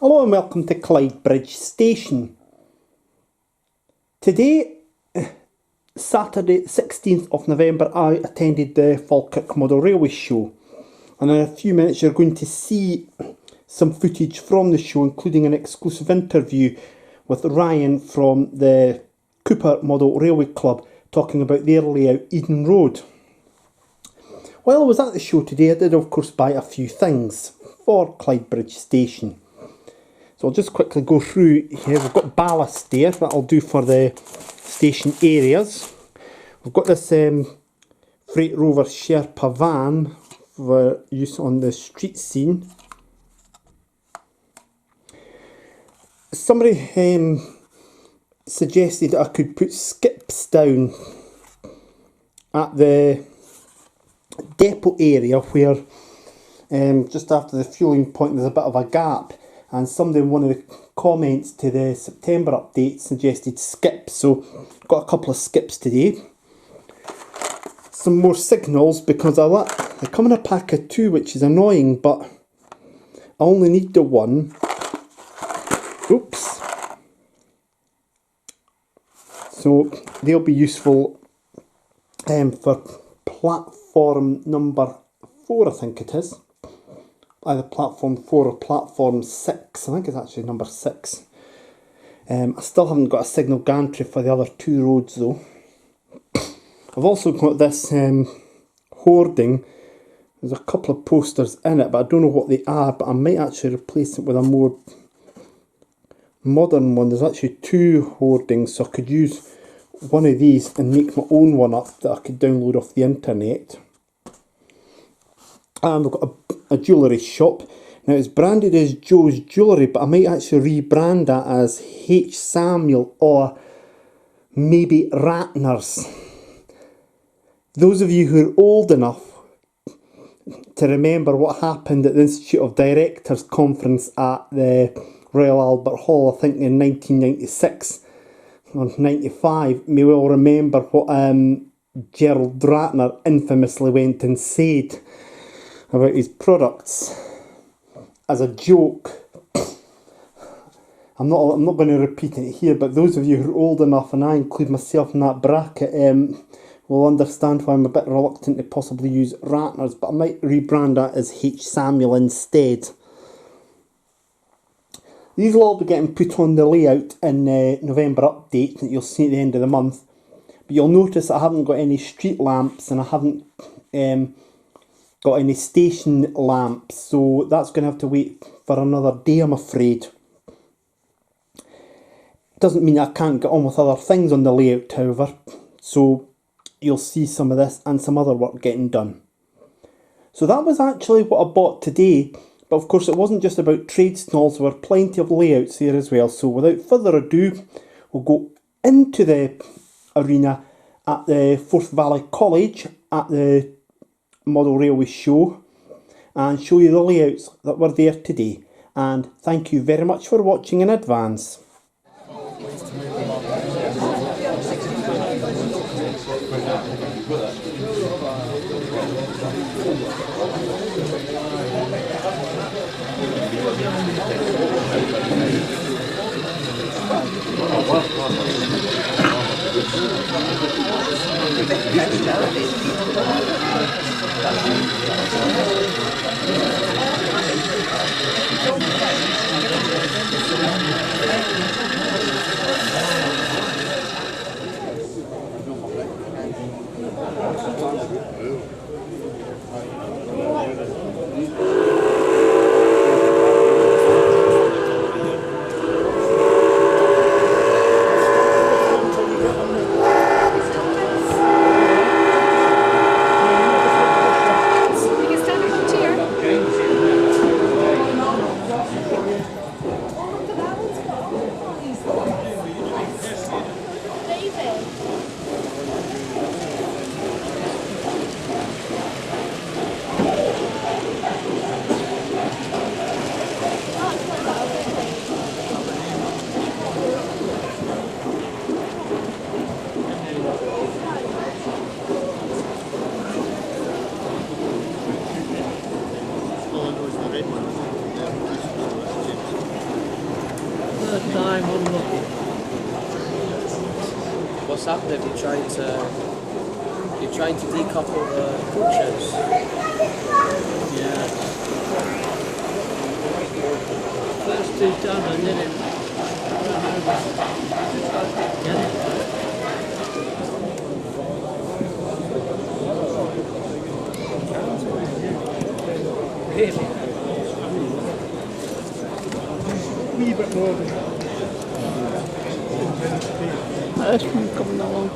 Hello and welcome to Clydebridge Station. Today, Saturday 16th of November, I attended the Falkirk Model Railway Show, and in a few minutes you're going to see some footage from the show, including an exclusive interview with Ryan from the Cupar Model Railway Club talking about their layout Eden Road. While I was at the show today, I did of course buy a few things for Clydebridge Station. So I'll just quickly go through here. We've got ballast there, that'll do for the station areas. We've got this Freight Rover Sherpa van for use on the street scene. Somebody suggested I could put skips down at the depot area where just after the fueling point there's a bit of a gap. And somebody in one of the comments to the September update suggested skips, so got a couple of skips today. Some more signals because they come in a pack of 2, which is annoying, but I only need the one. Oops. So they'll be useful for platform number 4, I think it is. Either platform 4 or platform 6. I think it's actually number 6. I still haven't got a signal gantry for the other 2 roads though. I've also got this hoarding. There's a couple of posters in it, but I don't know what they are, but I might actually replace it with a more modern one. There's actually 2 hoardings, so I could use one of these and make my own one up that I could download off the internet. And we've got a jewellery shop. Now it's branded as Joe's Jewellery, but I might actually rebrand that as H. Samuel or maybe Ratner's. Those of you who are old enough to remember what happened at the Institute of Directors conference at the Royal Albert Hall, I think in 1996 or 95, may well remember what Gerald Ratner infamously went and said about his products as a joke. I'm not going to repeat it here, but those of you who are old enough, and I include myself in that bracket, will understand why I'm a bit reluctant to possibly use Ratner's, but I might rebrand that as H. Samuel instead. These will all be getting put on the layout in November update that you'll see at the end of the month, but you'll notice I haven't got any street lamps and I haven't got any station lamps, so that's going to have to wait for another day, I'm afraid. Doesn't mean I can't get on with other things on the layout, however, so you'll see some of this and some other work getting done. So that was actually what I bought today, but of course it wasn't just about trade stalls, there were plenty of layouts there as well. So without further ado, we'll go into the arena at the Forth Valley College at the Model Railway Show and show you the layouts that were there today. And thank you very much for watching in advance. what's happened if you're trying to decouple the clutches. Yeah. First two done, and then it get it. Really? A wee bit more than That's one coming along.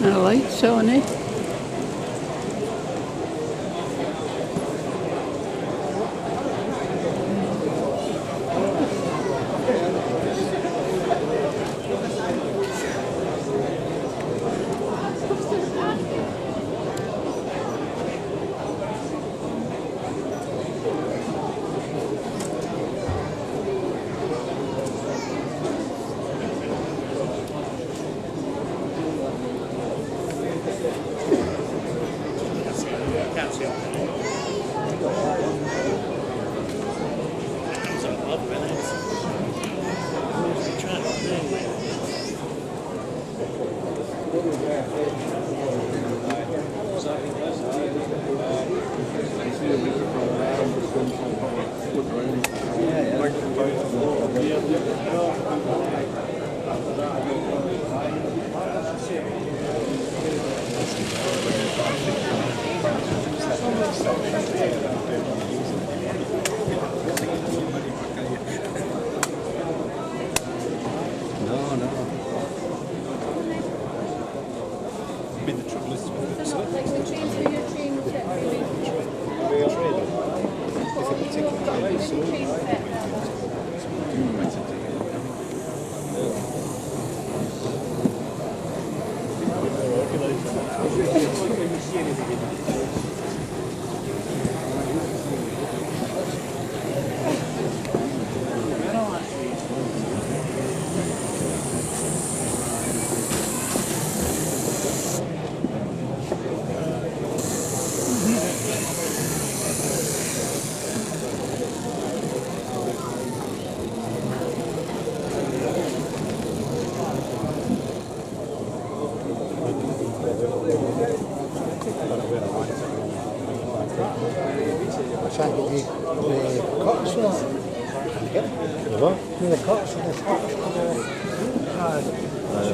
And a light on it.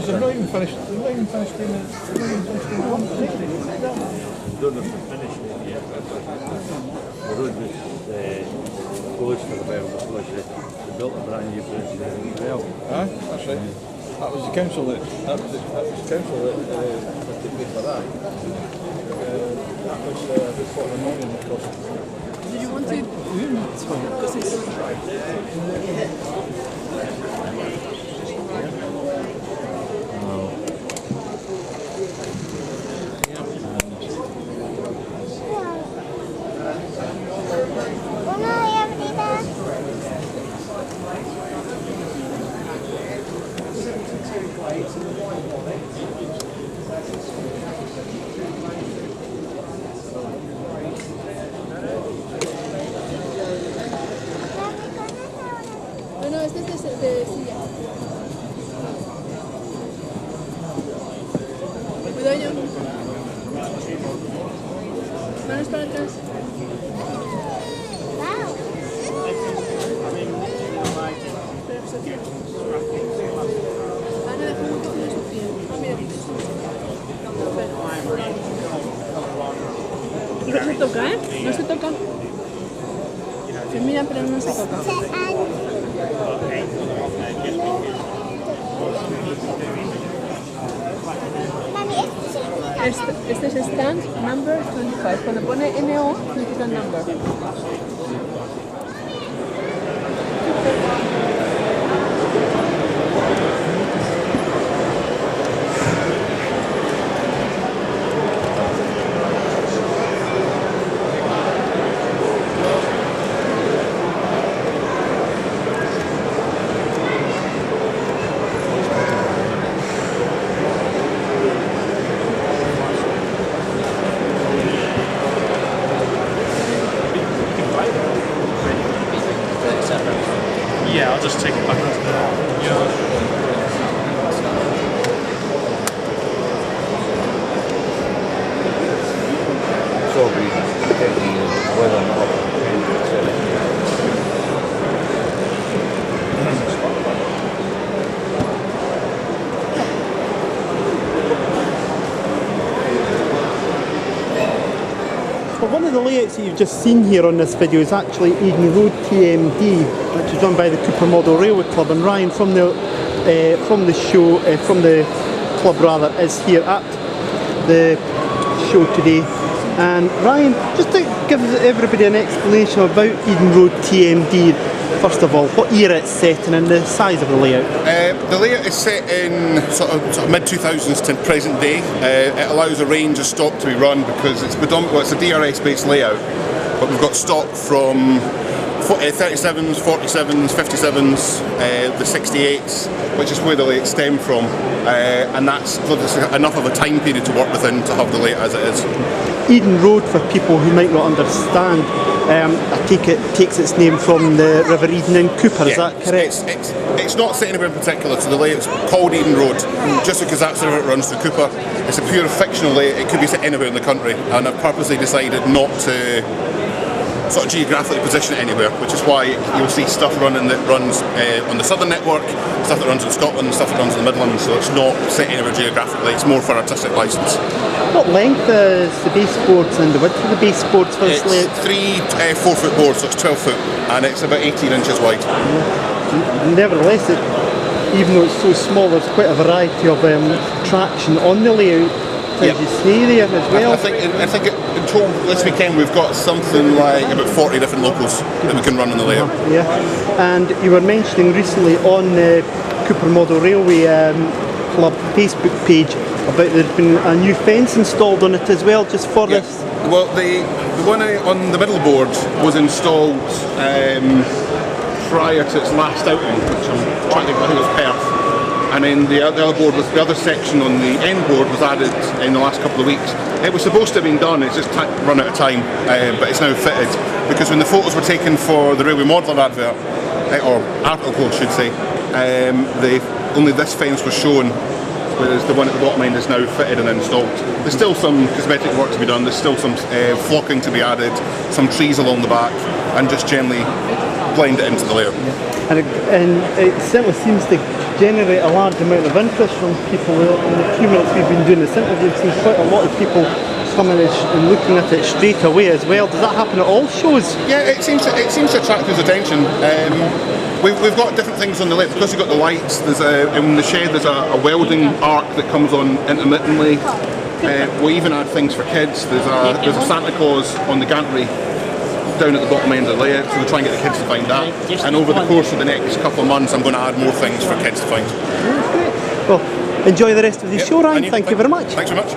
They're not even finished. They're not even finished doing it. They're not even finished doing one. Don't have to finish it yet. The road was closed for a while because they built a brand new bridge there as well. Aye, that's right. That was the council that took me for that. That was about 40 million it cost. Did you want to? Because it's No, este es de silla. Cuidado yo. Manos para atrás. Ana, deja un poquito de su pie. Ah, mira. No se toca, ¿eh? No se toca. Se mira, pero no se toca. Este es stand number 25. Cuando pone NO, significa number. Yeah, I'll just take it back into the yard. So we getting whether or not Well, one of the layouts that you've just seen here on this video is actually Eden Road TMD, which is run by the Cupar Model Railway Club, and Ryan from the club rather, is here at the show today. And Ryan, just to give everybody an explanation about Eden Road TMD, first of all, what era it's set in and the size of the layout. The layout is set in sort of mid-2000s to present day. It allows a range of stock to be run because it's predominantly, it's a DRS-based layout, but we've got stock from 37s, 47s, 57s, the 68s, which is where the layout stem from, and that's enough of a time period to work within to have the layout as it is. Eden Road, for people who might not understand, I take it takes its name from the River Eden in Cupar, is that correct? It's not set anywhere in particular, so the layout's called Eden Road, just because that's the river it runs through Cupar. It's a pure fictional layout, it could be set anywhere in the country, and I've purposely decided not to sort of geographically position it anywhere, which is why you'll see stuff running that runs on the southern network, stuff that runs in Scotland, stuff that runs in the Midlands, so it's not set anywhere geographically, it's more for artistic licence. What length is the baseboards and the width of the baseboards for this layout? It's 3 4-foot boards, so it's 12 foot, and it's about 18 inches wide. Nevertheless, even though it's so small, there's quite a variety of traction on the layout, as you say there as well. I think in total this weekend we've got something like about 40 different locals that we can run on the layout. Yeah, and you were mentioning recently on the Cupar Model Railway Club Facebook page about there's been a new fence installed on it as well, just for this. Well, the one on the middle board was installed prior to its last outing, which I'm trying to think, I think it was Perth. And then the other board was the other section on the end board was added in the last couple of weeks. It was supposed to have been done, it's just run out of time, but it's now fitted because when the photos were taken for the Railway Modeler advert, or article I should say, only this fence was shown, whereas the one at the bottom end is now fitted and installed. There's still some cosmetic work to be done, there's still some flocking to be added, some trees along the back, and just generally blend it into the layout. And it certainly seems to generate a large amount of interest from people. In the few minutes we've been doing this interview, we've seen quite a lot of people coming and looking at it straight away as well. Does that happen at all shows? Yeah, it seems to attract people's attention. We've got different things on the layout because you've got the lights. There's in the shed there's a welding arc that comes on intermittently. We even add things for kids. There's a Santa Claus on the gantry down at the bottom end of the layout, so we try and get the kids to find that. And over the course of the next couple of months, I'm going to add more things for kids to find. Well, enjoy the rest of the show, Ryan. Thank you very much. Thanks very much.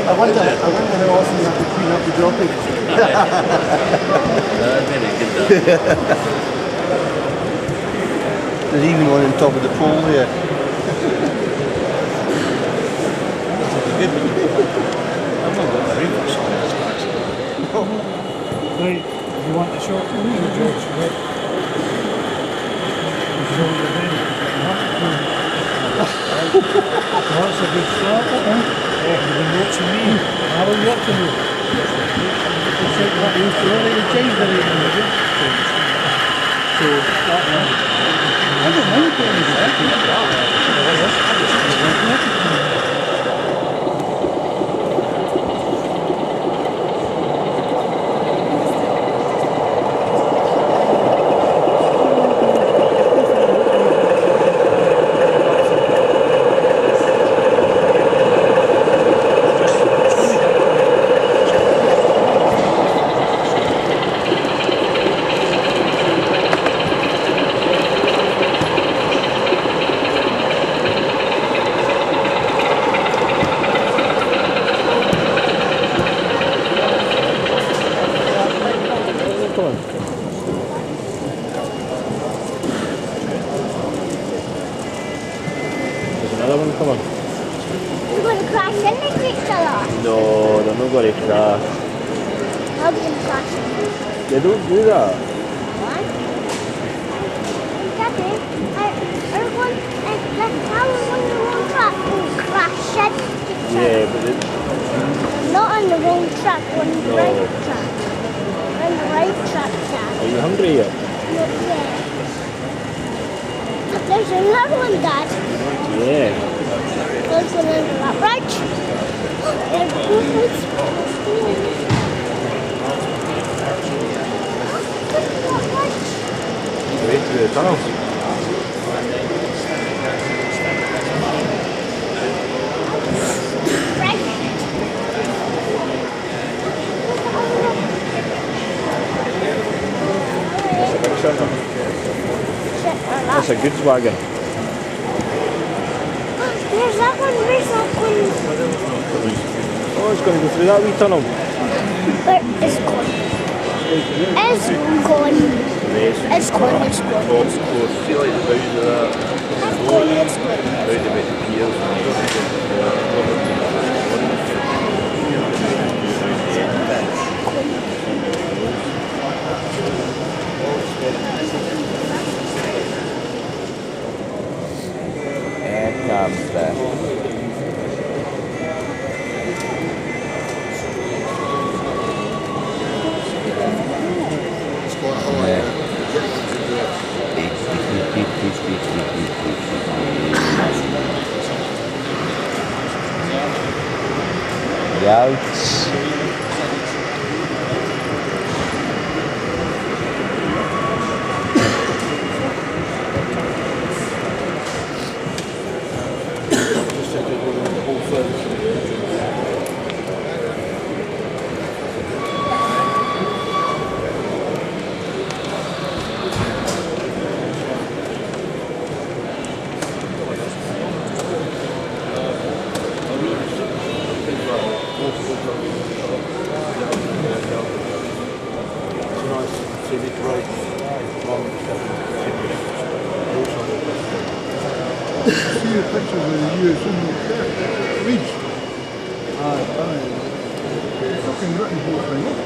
I wonder how often you have to clean up the dropping. There's even one on top of the pole there. Right, you want the short one or George? Well, that's a good start, you've been watching me. How are you watching me? It's like what you used to already change the rating, did you? So, I don't mind going there. Another one, come on. You're going to crash into each other. No, they're not going to crash. How can you crash into They don't do that. what? Daddy, are going, that's how we're going to wrong track will crash into each other. Yeah, but they, Not on the wrong track, on the No. right track. On the right track, Dad. are you hungry yet? Not yet. But there's another one, Dad. Yeah. There's one on the left, right? There's one Way through the tunnel. That's a goods wagon. There's that one, there's that one. Oh, it's going to go through that wee tunnel. But it's gone. It's gone. It's gone, it's gone. See like the bows of that. It's gone, it's gone. Bows about the piers. Here comes the Yikes. See the pictures of the US in the Clydebridge. Fucking written whole thing up.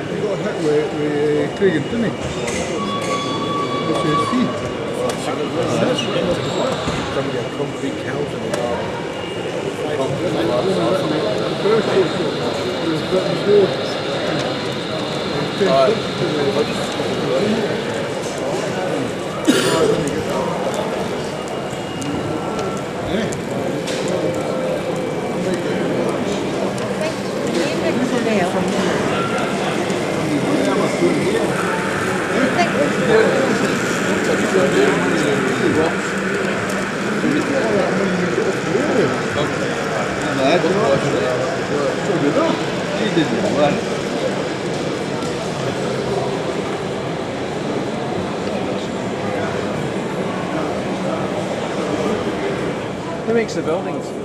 He got hit with Craig and Tinney. Which is feet. Somebody a concrete house in the garden. The first one was Britain's Road. Who makes the buildings?